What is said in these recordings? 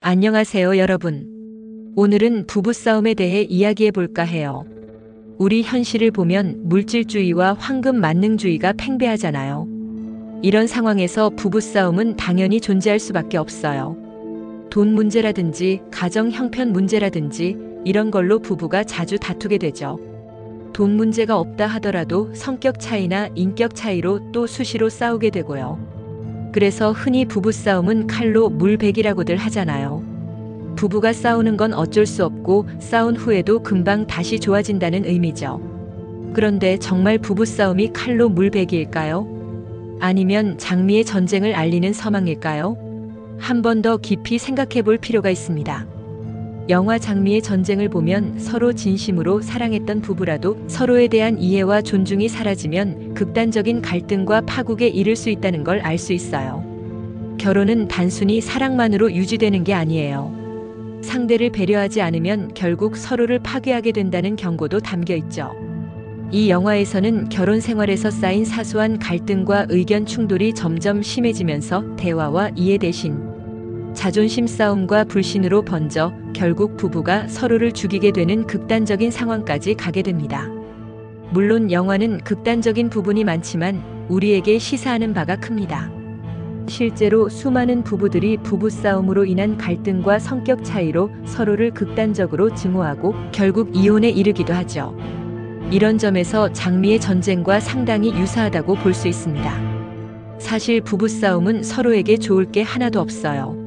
안녕하세요, 여러분. 오늘은 부부싸움에 대해 이야기해 볼까 해요. 우리 현실을 보면 물질주의와 황금 만능주의가 팽배하잖아요. 이런 상황에서 부부싸움은 당연히 존재할 수밖에 없어요. 돈 문제라든지 가정 형편 문제라든지 이런 걸로 부부가 자주 다투게 되죠. 돈 문제가 없다 하더라도 성격 차이나 인격 차이로 또 수시로 싸우게 되고요. 그래서 흔히 부부싸움은 칼로 물베기라고들 하잖아요. 부부가 싸우는 건 어쩔 수 없고 싸운 후에도 금방 다시 좋아진다는 의미죠. 그런데 정말 부부싸움이 칼로 물베기일까요? 아니면 장미의 전쟁을 알리는 서망일까요? 한 번 더 깊이 생각해 볼 필요가 있습니다. 영화 장미의 전쟁을 보면 서로 진심으로 사랑했던 부부라도 서로에 대한 이해와 존중이 사라지면 극단적인 갈등과 파국에 이를 수 있다는 걸 알 수 있어요. 결혼은 단순히 사랑만으로 유지되는 게 아니에요. 상대를 배려하지 않으면 결국 서로를 파괴하게 된다는 경고도 담겨 있죠. 이 영화에서는 결혼 생활에서 쌓인 사소한 갈등과 의견 충돌이 점점 심해지면서 대화와 이해 대신 자존심 싸움과 불신으로 번져 결국 부부가 서로를 죽이게 되는 극단적인 상황까지 가게 됩니다. 물론 영화는 극단적인 부분이 많지만 우리에게 시사하는 바가 큽니다. 실제로 수많은 부부들이 부부싸움으로 인한 갈등과 성격 차이로 서로를 극단적으로 증오하고 결국 이혼에 이르기도 하죠. 이런 점에서 장미의 전쟁과 상당히 유사하다고 볼 수 있습니다. 사실 부부싸움은 서로에게 좋을 게 하나도 없어요.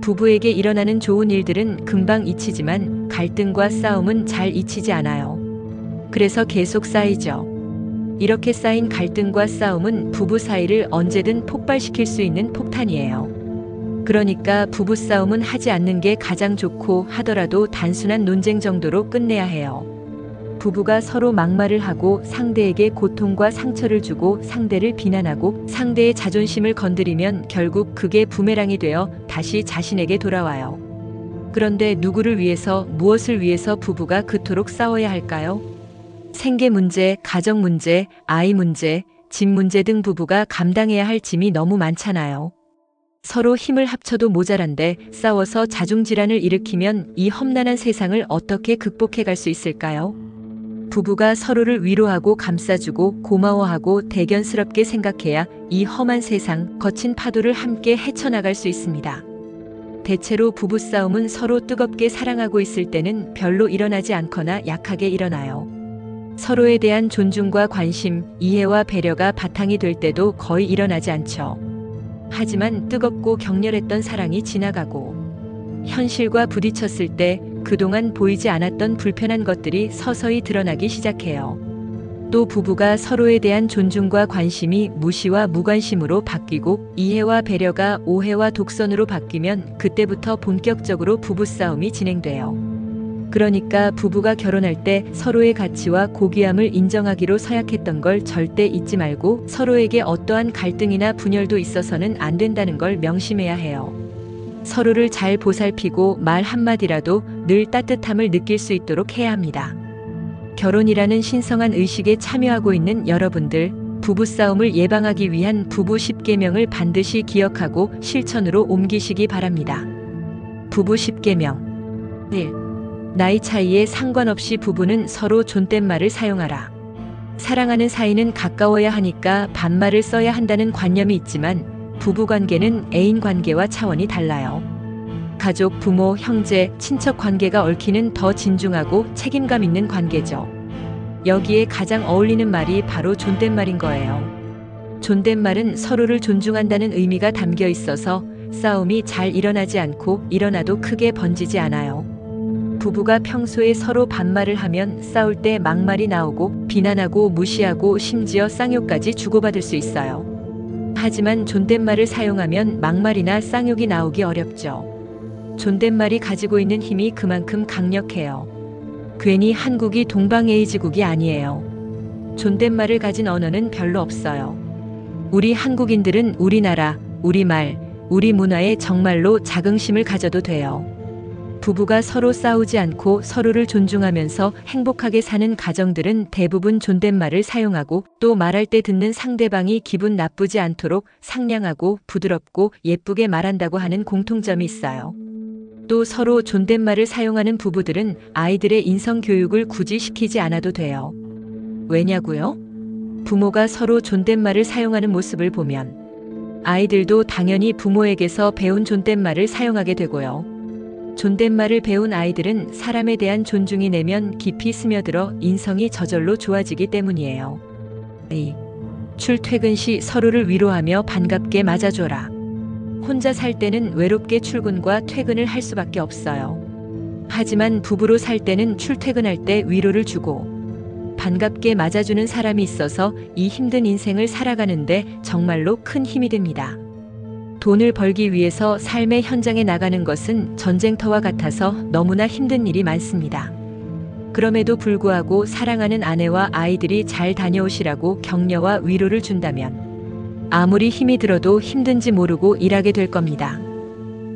부부에게 일어나는 좋은 일들은 금방 잊히지만 갈등과 싸움은 잘 잊히지 않아요. 그래서 계속 쌓이죠. 이렇게 쌓인 갈등과 싸움은 부부 사이를 언제든 폭발시킬 수 있는 폭탄이에요. 그러니까 부부싸움은 하지 않는 게 가장 좋고 하더라도 단순한 논쟁 정도로 끝내야 해요. 부부가 서로 막말을 하고 상대에게 고통과 상처를 주고 상대를 비난하고 상대의 자존심을 건드리면 결국 그게 부메랑이 되어 다시 자신에게 돌아와요. 그런데 누구를 위해서, 무엇을 위해서 부부가 그토록 싸워야 할까요? 생계 문제, 가정 문제, 아이 문제, 집 문제 등 부부가 감당해야 할 짐이 너무 많잖아요. 서로 힘을 합쳐도 모자란데 싸워서 자중질환을 일으키면 이 험난한 세상을 어떻게 극복해 갈 수 있을까요? 부부가 서로를 위로하고 감싸주고 고마워하고 대견스럽게 생각해야 이 험한 세상, 거친 파도를 함께 헤쳐나갈 수 있습니다. 대체로 부부싸움은 서로 뜨겁게 사랑하고 있을 때는 별로 일어나지 않거나 약하게 일어나요. 서로에 대한 존중과 관심, 이해와 배려가 바탕이 될 때도 거의 일어나지 않죠. 하지만 뜨겁고 격렬했던 사랑이 지나가고 현실과 부딪혔을 때 그동안 보이지 않았던 불편한 것들이 서서히 드러나기 시작해요. 또 부부가 서로에 대한 존중과 관심이 무시와 무관심으로 바뀌고 이해와 배려가 오해와 독선으로 바뀌면 그때부터 본격적으로 부부싸움이 진행돼요. 그러니까 부부가 결혼할 때 서로의 가치와 고귀함을 인정하기로 서약했던 걸 절대 잊지 말고 서로에게 어떠한 갈등이나 분열도 있어서는 안 된다는 걸 명심해야 해요. 서로를 잘 보살피고 말 한마디라도 늘 따뜻함을 느낄 수 있도록 해야 합니다. 결혼이라는 신성한 의식에 참여하고 있는 여러분들, 부부싸움을 예방하기 위한 부부 10계명을 반드시 기억하고 실천으로 옮기시기 바랍니다. 부부 10계명 1. 나이 차이에 상관없이 부부는 서로 존댓말을 사용하라. 사랑하는 사이는 가까워야 하니까 반말을 써야 한다는 관념이 있지만 부부관계는 애인 관계와 차원이 달라요. 가족, 부모, 형제, 친척 관계가 얽히는 더 진중하고 책임감 있는 관계죠. 여기에 가장 어울리는 말이 바로 존댓말인 거예요. 존댓말은 서로를 존중한다는 의미가 담겨 있어서 싸움이 잘 일어나지 않고 일어나도 크게 번지지 않아요. 부부가 평소에 서로 반말을 하면 싸울 때 막말이 나오고 비난하고 무시하고 심지어 쌍욕까지 주고받을 수 있어요. 하지만 존댓말을 사용하면 막말이나 쌍욕이 나오기 어렵죠. 존댓말이 가지고 있는 힘이 그만큼 강력해요. 괜히 한국이 동방에이지국이 아니에요. 존댓말을 가진 언어는 별로 없어요. 우리 한국인들은 우리나라, 우리말, 우리 문화에 정말로 자긍심을 가져도 돼요. 부부가 서로 싸우지 않고 서로를 존중하면서 행복하게 사는 가정들은 대부분 존댓말을 사용하고 또 말할 때 듣는 상대방이 기분 나쁘지 않도록 상냥하고 부드럽고 예쁘게 말한다고 하는 공통점이 있어요. 또 서로 존댓말을 사용하는 부부들은 아이들의 인성 교육을 굳이 시키지 않아도 돼요. 왜냐고요? 부모가 서로 존댓말을 사용하는 모습을 보면 아이들도 당연히 부모에게서 배운 존댓말을 사용하게 되고요. 존댓말을 배운 아이들은 사람에 대한 존중이 내면 깊이 스며들어 인성이 저절로 좋아지기 때문이에요. 출퇴근 시 서로를 위로하며 반갑게 맞아줘라. 혼자 살 때는 외롭게 출근과 퇴근을 할 수밖에 없어요. 하지만 부부로 살 때는 출퇴근할 때 위로를 주고 반갑게 맞아주는 사람이 있어서 이 힘든 인생을 살아가는데 정말로 큰 힘이 됩니다. 돈을 벌기 위해서 삶의 현장에 나가는 것은 전쟁터와 같아서 너무나 힘든 일이 많습니다. 그럼에도 불구하고 사랑하는 아내와 아이들이 잘 다녀오시라고 격려와 위로를 준다면 아무리 힘이 들어도 힘든지 모르고 일하게 될 겁니다.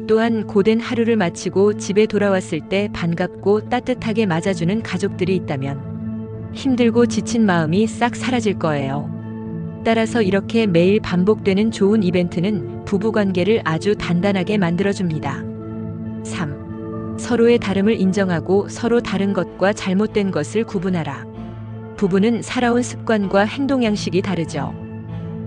또한 고된 하루를 마치고 집에 돌아왔을 때 반갑고 따뜻하게 맞아주는 가족들이 있다면 힘들고 지친 마음이 싹 사라질 거예요. 따라서 이렇게 매일 반복되는 좋은 이벤트는 부부관계를 아주 단단하게 만들어줍니다. 3. 서로의 다름을 인정하고 서로 다른 것과 잘못된 것을 구분하라. 부부는 살아온 습관과 행동 양식이 다르죠.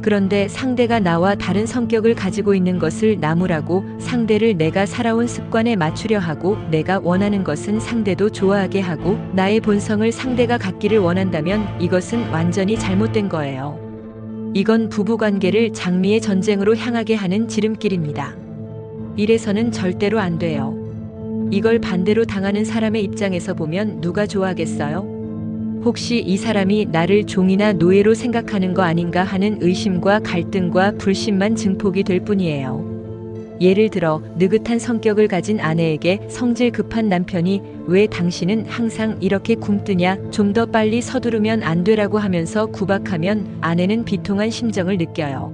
그런데 상대가 나와 다른 성격을 가지고 있는 것을 나무라고 상대를 내가 살아온 습관에 맞추려 하고 내가 원하는 것은 상대도 좋아하게 하고 나의 본성을 상대가 갖기를 원한다면 이것은 완전히 잘못된 거예요. 이건 부부관계를 장미의 전쟁으로 향하게 하는 지름길입니다. 이래서는 절대로 안 돼요. 이걸 반대로 당하는 사람의 입장에서 보면 누가 좋아하겠어요? 혹시 이 사람이 나를 종이나 노예로 생각하는 거 아닌가 하는 의심과 갈등과 불신만 증폭이 될 뿐이에요. 예를 들어 느긋한 성격을 가진 아내에게 성질 급한 남편이 왜 당신은 항상 이렇게 굼뜨냐, 좀 더 빨리 서두르면 안 되라고 하면서 구박하면 아내는 비통한 심정을 느껴요.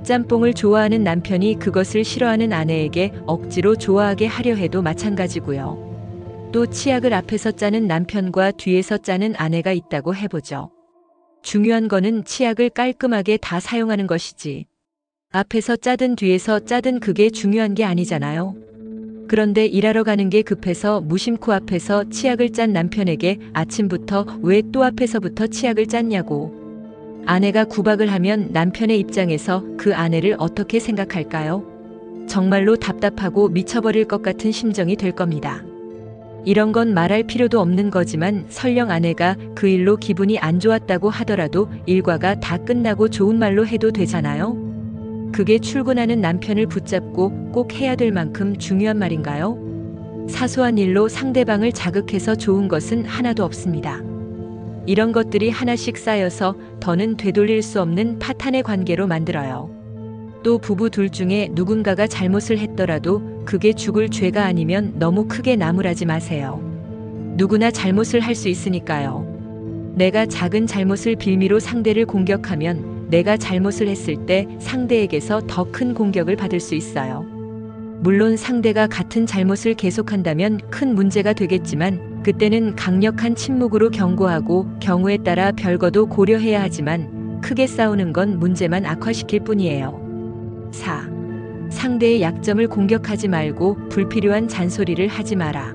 짬뽕을 좋아하는 남편이 그것을 싫어하는 아내에게 억지로 좋아하게 하려 해도 마찬가지고요. 또 치약을 앞에서 짜는 남편과 뒤에서 짜는 아내가 있다고 해보죠. 중요한 거는 치약을 깔끔하게 다 사용하는 것이지. 앞에서 짜든 뒤에서 짜든 그게 중요한 게 아니잖아요. 그런데 일하러 가는 게 급해서 무심코 앞에서 치약을 짠 남편에게 아침부터 왜 또 앞에서부터 치약을 짰냐고. 아내가 구박을 하면 남편의 입장에서 그 아내를 어떻게 생각할까요? 정말로 답답하고 미쳐버릴 것 같은 심정이 될 겁니다. 이런 건 말할 필요도 없는 거지만 설령 아내가 그 일로 기분이 안 좋았다고 하더라도 일과가 다 끝나고 좋은 말로 해도 되잖아요. 그게 출근하는 남편을 붙잡고 꼭 해야 될 만큼 중요한 말인가요? 사소한 일로 상대방을 자극해서 좋은 것은 하나도 없습니다. 이런 것들이 하나씩 쌓여서 더는 되돌릴 수 없는 파탄의 관계로 만들어요. 또 부부 둘 중에 누군가가 잘못을 했더라도 그게 죽을 죄가 아니면 너무 크게 나무라지 마세요. 누구나 잘못을 할 수 있으니까요. 내가 작은 잘못을 빌미로 상대를 공격하면 내가 잘못을 했을 때 상대에게서 더 큰 공격을 받을 수 있어요. 물론 상대가 같은 잘못을 계속한다면 큰 문제가 되겠지만 그때는 강력한 침묵으로 경고하고 경우에 따라 별거도 고려해야 하지만 크게 싸우는 건 문제만 악화시킬 뿐이에요. 4. 상대의 약점을 공격하지 말고 불필요한 잔소리를 하지 마라.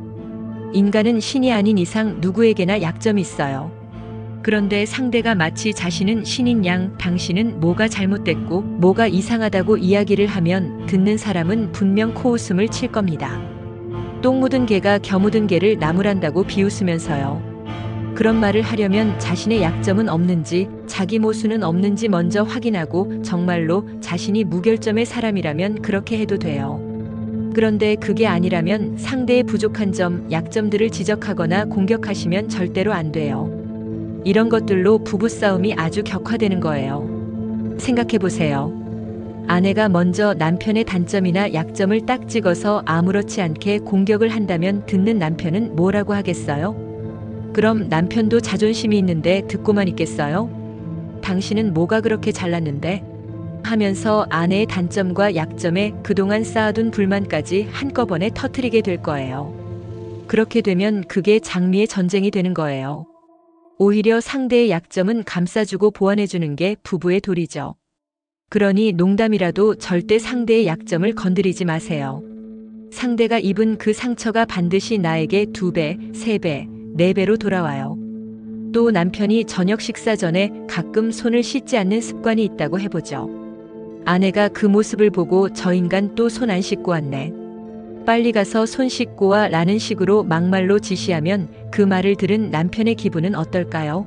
인간은 신이 아닌 이상 누구에게나 약점이 있어요. 그런데 상대가 마치 자신은 신인 양 당신은 뭐가 잘못됐고 뭐가 이상하다고 이야기를 하면 듣는 사람은 분명 코웃음을 칠 겁니다. 똥 묻은 개가 겨 묻은 개를 나무란다고 비웃으면서요. 그런 말을 하려면 자신의 약점은 없는지 자기 모순은 없는지 먼저 확인하고 정말로 자신이 무결점의 사람이라면 그렇게 해도 돼요. 그런데 그게 아니라면 상대의 부족한 점, 약점들을 지적하거나 공격하시면 절대로 안 돼요. 이런 것들로 부부싸움이 아주 격화되는 거예요. 생각해보세요. 아내가 먼저 남편의 단점이나 약점을 딱 찍어서 아무렇지 않게 공격을 한다면 듣는 남편은 뭐라고 하겠어요? 그럼 남편도 자존심이 있는데 듣고만 있겠어요? 당신은 뭐가 그렇게 잘났는데? 하면서 아내의 단점과 약점에 그동안 쌓아둔 불만까지 한꺼번에 터뜨리게 될 거예요. 그렇게 되면 그게 장미의 전쟁이 되는 거예요. 오히려 상대의 약점은 감싸주고 보완해주는 게 부부의 도리죠. 그러니 농담이라도 절대 상대의 약점을 건드리지 마세요. 상대가 입은 그 상처가 반드시 나에게 2배, 3배, 4배로 돌아와요. 또 남편이 저녁 식사 전에 가끔 손을 씻지 않는 습관이 있다고 해보죠. 아내가 그 모습을 보고 저 인간 또 손 안 씻고 왔네. 빨리 가서 손 씻고 와 라는 식으로 막말로 지시하면 그 말을 들은 남편의 기분은 어떨까요?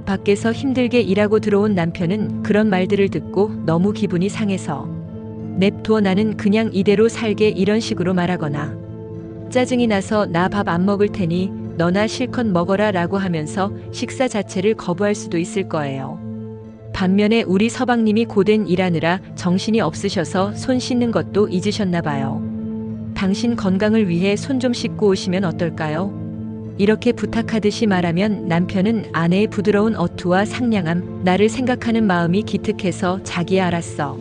밖에서 힘들게 일하고 들어온 남편은 그런 말들을 듣고 너무 기분이 상해서 냅둬 나는 그냥 이대로 살게 이런 식으로 말하거나 짜증이 나서 나 밥 안 먹을 테니 너나 실컷 먹어라 라고 하면서 식사 자체를 거부할 수도 있을 거예요. 반면에 우리 서방님이 고된 일하느라 정신이 없으셔서 손 씻는 것도 잊으셨나 봐요. 당신 건강을 위해 손 좀 씻고 오시면 어떨까요? 이렇게 부탁하듯이 말하면 남편은 아내의 부드러운 어투와 상냥함, 나를 생각하는 마음이 기특해서 자기야 알았어.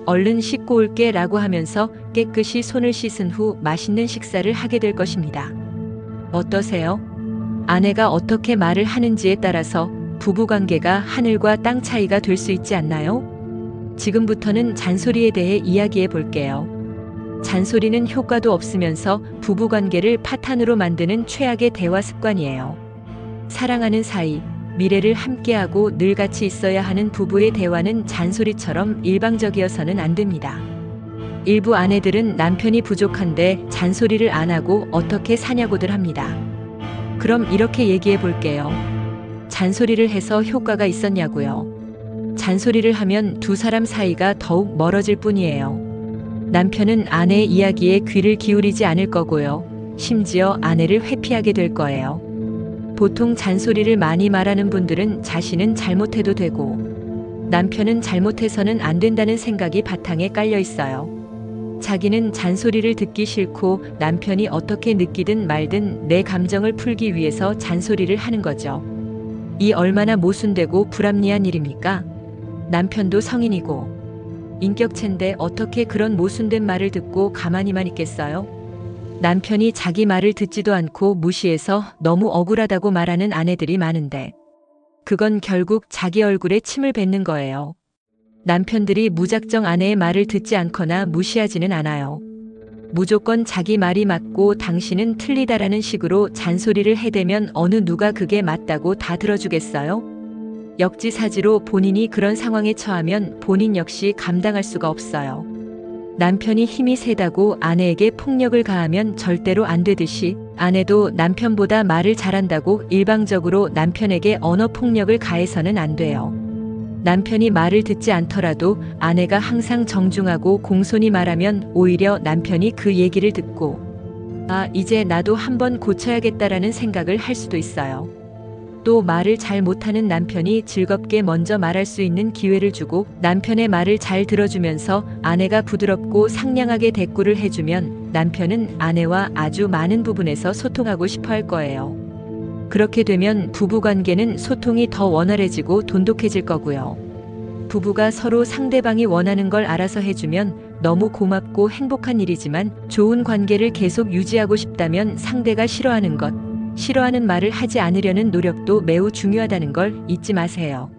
얼른 씻고 올게 라고 하면서 깨끗이 손을 씻은 후 맛있는 식사를 하게 될 것입니다. 어떠세요? 아내가 어떻게 말을 하는지에 따라서 부부관계가 하늘과 땅 차이가 될 수 있지 않나요? 지금부터는 잔소리에 대해 이야기해 볼게요. 잔소리는 효과도 없으면서 부부관계를 파탄으로 만드는 최악의 대화 습관이에요. 사랑하는 사이, 미래를 함께하고 늘 같이 있어야 하는 부부의 대화는 잔소리처럼 일방적이어서는 안 됩니다. 일부 아내들은 남편이 부족한데 잔소리를 안 하고 어떻게 사냐고들 합니다. 그럼 이렇게 얘기해 볼게요. 잔소리를 해서 효과가 있었냐고요. 잔소리를 하면 두 사람 사이가 더욱 멀어질 뿐이에요. 남편은 아내의 이야기에 귀를 기울이지 않을 거고요. 심지어 아내를 회피하게 될 거예요. 보통 잔소리를 많이 말하는 분들은 자신은 잘못해도 되고 남편은 잘못해서는 안 된다는 생각이 바탕에 깔려 있어요. 자기는 잔소리를 듣기 싫고 남편이 어떻게 느끼든 말든 내 감정을 풀기 위해서 잔소리를 하는 거죠. 이 얼마나 모순되고 불합리한 일입니까? 남편도 성인이고 인격체인데 어떻게 그런 모순된 말을 듣고 가만히만 있겠어요? 남편이 자기 말을 듣지도 않고 무시해서 너무 억울하다고 말하는 아내들이 많은데 그건 결국 자기 얼굴에 침을 뱉는 거예요. 남편들이 무작정 아내의 말을 듣지 않거나 무시하지는 않아요. 무조건 자기 말이 맞고 당신은 틀리다라는 식으로 잔소리를 해대면 어느 누가 그게 맞다고 다 들어주겠어요? 역지사지로 본인이 그런 상황에 처하면 본인 역시 감당할 수가 없어요. 남편이 힘이 세다고 아내에게 폭력을 가하면 절대로 안 되듯이 아내도 남편보다 말을 잘한다고 일방적으로 남편에게 언어 폭력을 가해서는 안 돼요. 남편이 말을 듣지 않더라도 아내가 항상 정중하고 공손히 말하면 오히려 남편이 그 얘기를 듣고 아, 이제 나도 한번 고쳐야겠다라는 생각을 할 수도 있어요. 또 말을 잘 못하는 남편이 즐겁게 먼저 말할 수 있는 기회를 주고 남편의 말을 잘 들어주면서 아내가 부드럽고 상냥하게 대꾸를 해주면 남편은 아내와 아주 많은 부분에서 소통하고 싶어 할 거예요. 그렇게 되면 부부관계는 소통이 더 원활해지고 돈독해질 거고요. 부부가 서로 상대방이 원하는 걸 알아서 해주면 너무 고맙고 행복한 일이지만 좋은 관계를 계속 유지하고 싶다면 상대가 싫어하는 것, 싫어하는 말을 하지 않으려는 노력도 매우 중요하다는 걸 잊지 마세요.